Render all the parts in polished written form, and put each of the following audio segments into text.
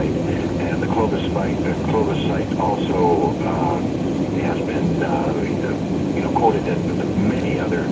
site, and the Clovis site also has been quoted in many other.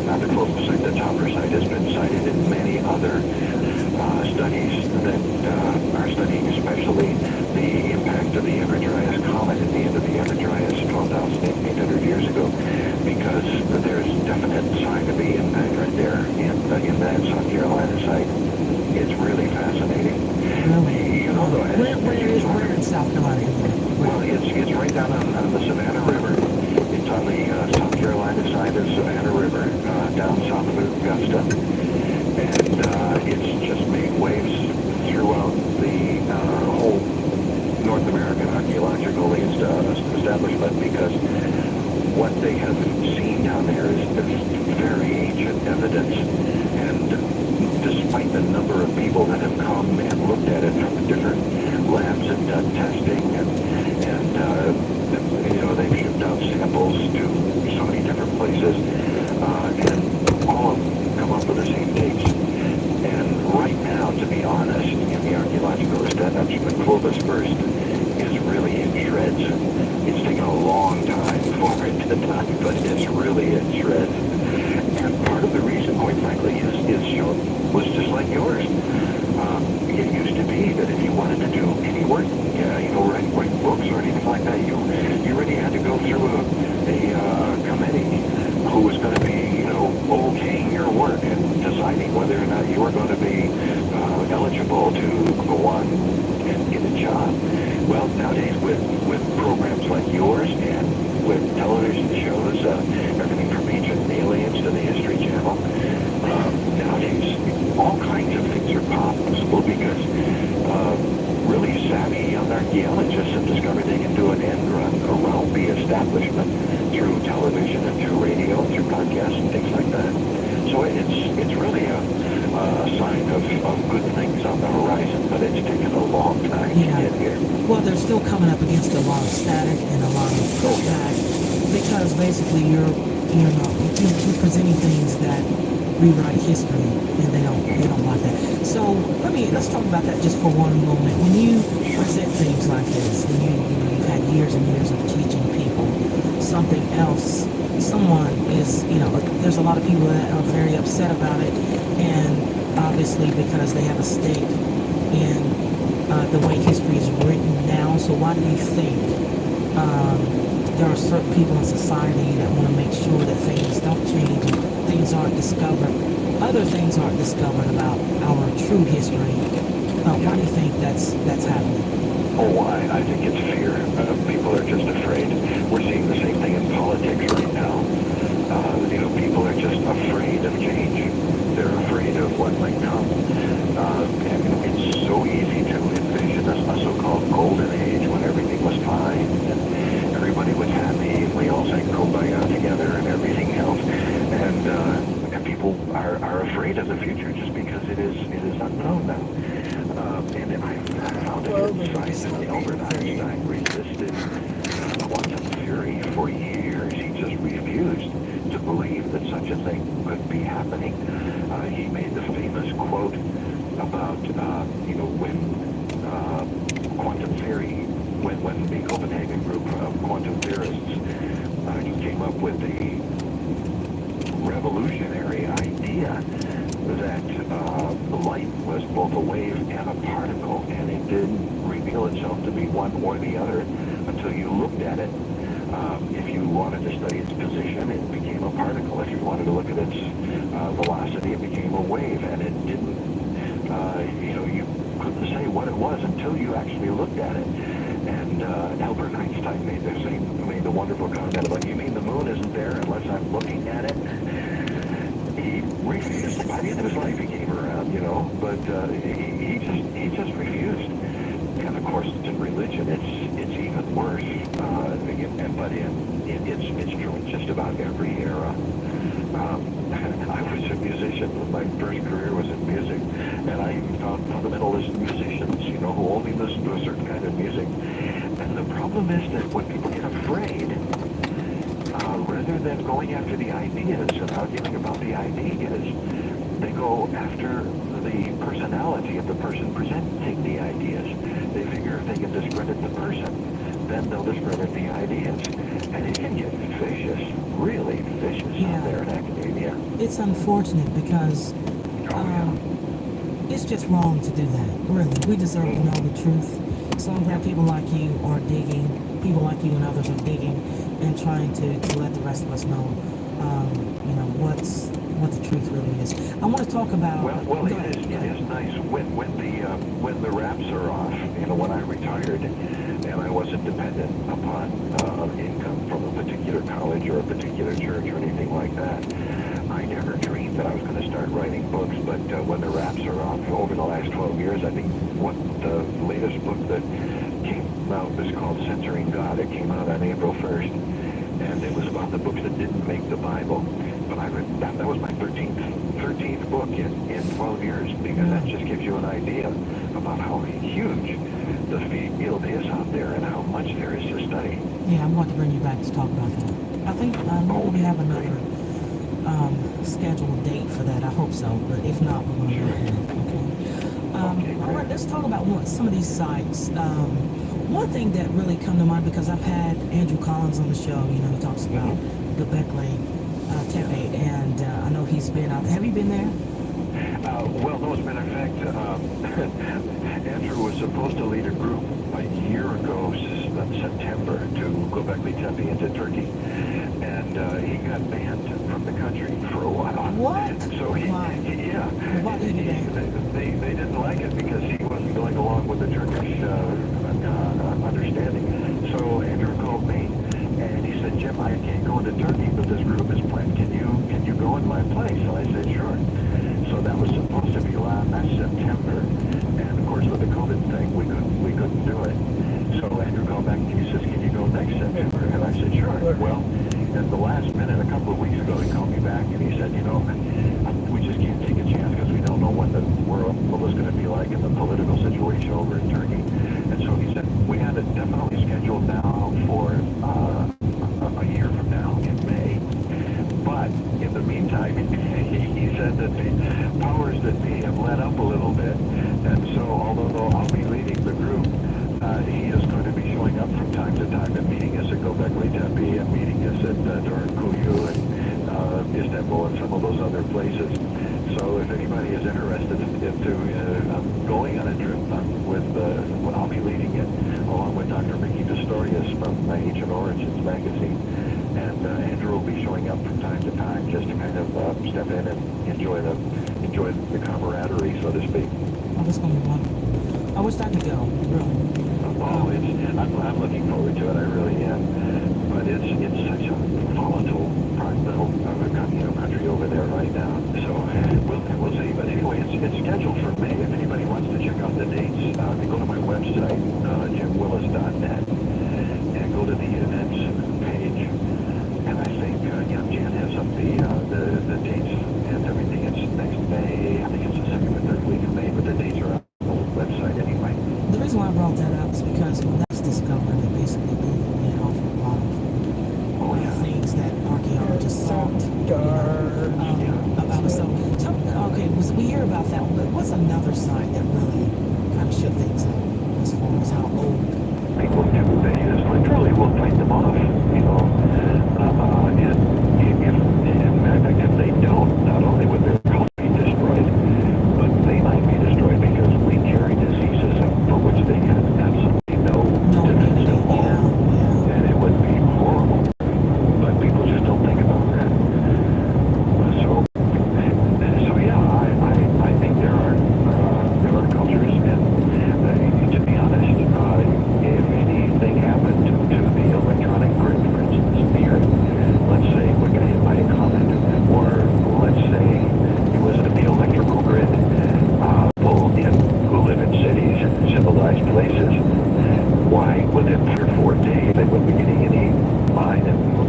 Not the Clovis site, the Topper site has been cited in many other studies that are studying especially the impact of the Ever-Dryas comet at the end of the Ever-Dryas 12,800 years ago, because there's definite sign of the impact right there in that South Carolina site. It's really fascinating. Really? Where in South Carolina? Well, it's right down on the Savannah River. It's on the South Carolina side of the Savannah River, down south of Augusta. And it's just made waves throughout the whole North American archaeological establishment, because what they have seen down there is very ancient evidence. And despite the number of people that have come and looked at it from different labs and done testing, and they've shipped out samples to so many different places, and all of them come up with the same dates. And right now, to be honest, in the archaeological establishment, Clovis first is really in shreds. It's taken a long time for it to die, but it's really in shreds. And part of the reason, quite frankly, is shown was just like yours. It used to be that if you wanted to do any work, write books or anything like that, you really had to go through a committee who was going to be, okaying your work and deciding whether or not you were going to be eligible to go on and get a job. Well, nowadays with programs like yours and with television shows, everything from Ancient Aliens to the History Channel, nowadays all kinds of things are possible, because really savvy young archaeologists have discovered they can do an end run around the establishment through television and through radio, through podcasts and things like that. So it's really a sign of good things on the horizon, but it's taken a long time to get here. Well, they're still coming up against a lot of static and a lot of pushback, because basically you're presenting things that rewrite history, and they don't like that. So let's talk about that just for one moment. When you present things like this, and you've had years and years of teaching people something else, someone is, there's a lot of people that are very upset about it, and obviously because they have a stake in the way history is written now. So why do you think there are certain people in society that want to make sure that things don't change, and things aren't discovered, other things aren't discovered about our true history? Why do you think that's happening? Oh, I think it's fear. People are just afraid. We're seeing the same thing in politics right now. People are just afraid of change. They're afraid of what might come. And it's so easy to envision a so-called golden age when everything was fine and everybody was happy and we all sang Kumbaya together and everything else. And people are afraid of the future just because it is unknown now. And I found it inside that Albert Einstein resisted quantum theory for years. He just refused to believe that such a thing could be happening. He made the famous quote about, when quantum theory, when the Copenhagen group of quantum theorists came up with the revolutionary idea that light was both a wave and a particle, and it didn't reveal itself to be one or the other until you looked at it. If you wanted to study its position, it became a particle. If you wanted to look at its velocity, it became a wave, and it didn't, you couldn't say what it was until you actually looked at it. And Albert Einstein made the wonderful comment about, you mean the moon isn't there unless I'm looking at it? He refused. By the end of his life, he came around, but he just refused. And of course, in religion, it's even worse. But it's true in just about every era. I was a musician. My first career was in music, and I found fundamentalist musicians, who only listened to a certain kind of music. And the problem is that when people get afraid, rather than going after the ideas and arguing about the ideas, they go after the personality. want to get the person presenting the ideas. They figure if they can discredit the person, then they'll discredit the ideas. And it can get vicious, really vicious out there in academia. It's unfortunate because it's just wrong to do that, really. We deserve to know the truth. So I'm glad people like you are digging, people like you and others are digging and trying to let the rest of us know, what the truth really is. I want to talk about... Well, it is nice when the wraps are off. When I retired and I wasn't dependent upon income from a particular college or a particular church or anything like that, I never dreamed that I was going to start writing books. But when the wraps are off, over the last 12 years, I think the latest book that came out is called Censoring God. It came out on April 1st, and it was about the books that didn't make the Bible. But I read that was my 13th book in 12 years, because that just gives you an idea about how huge the field is out there and how much there is to study. Yeah, I want to bring you back to talk about that. I think we have another scheduled date for that. I hope so, but if not, we're going to go ahead. Okay. All right, let's talk about some of these sites. One thing that really come to mind, because I've had Andrew Collins on the show, he talks about the Beckley Tepe, and I know he's been out there. Have you been there? Well, no, as a matter of fact, Andrew was supposed to lead a group a year ago, September, to Göbekli Tepe into Turkey, and he got banned from the country for a while. What? So Why did he get banned? They didn't like it because he wasn't going along with the Turkish understanding. So Andrew called me, and he said, Jim, I can't go into Turkey, but this group is planned. Can you go in my place? So I said, sure. So that was supposed to be last September, and of course with the COVID thing, we couldn't do it. So Andrew called back and he says, can you go next September? And I said, sure. Well, at the last minute, a couple of weeks ago, he called me back and he said, we just can't take a chance because we don't know what the world is going to be like in the political situation over in Turkey. And so he said, we had it definitely scheduled now for a year from now in May. But in the meantime, he said that the powers that be have let up a little bit. And so although I'll be leading the group, he is going to be showing up from time to time and meeting us at Göbekli Tepe and meeting us at Dorukhuyu and Istanbul and some of those other places. So if anybody is interested into going on a trip I'll be leading it along with Dr. Mickey Pistorius from Ancient Origins magazine. And Andrew will be showing up from time to time just to kind of step in and enjoy the camaraderie, so to speak. Oh, that's going to be wonderful. I wish I could go, really. I'm looking forward to it. I really am. But it's such a volatile country over there right now. So we'll see. But anyway, it's scheduled for May. If anybody wants to check out the dates, they go to my website, jimwillis.net, and go to the events page. And I think Jan has up the dates and everything. It's next May. I think it's the second or third week of May, but the dates are on the website anyway. The reason why I brought that up is because when that's discovered, it basically blew the lid off a lot of things that archaeologists thought about it. So, so we hear about that, but what's another site that really kind of shook things up as far as how old? People they just literally will fight them off, and in fact, if they don't, not only would their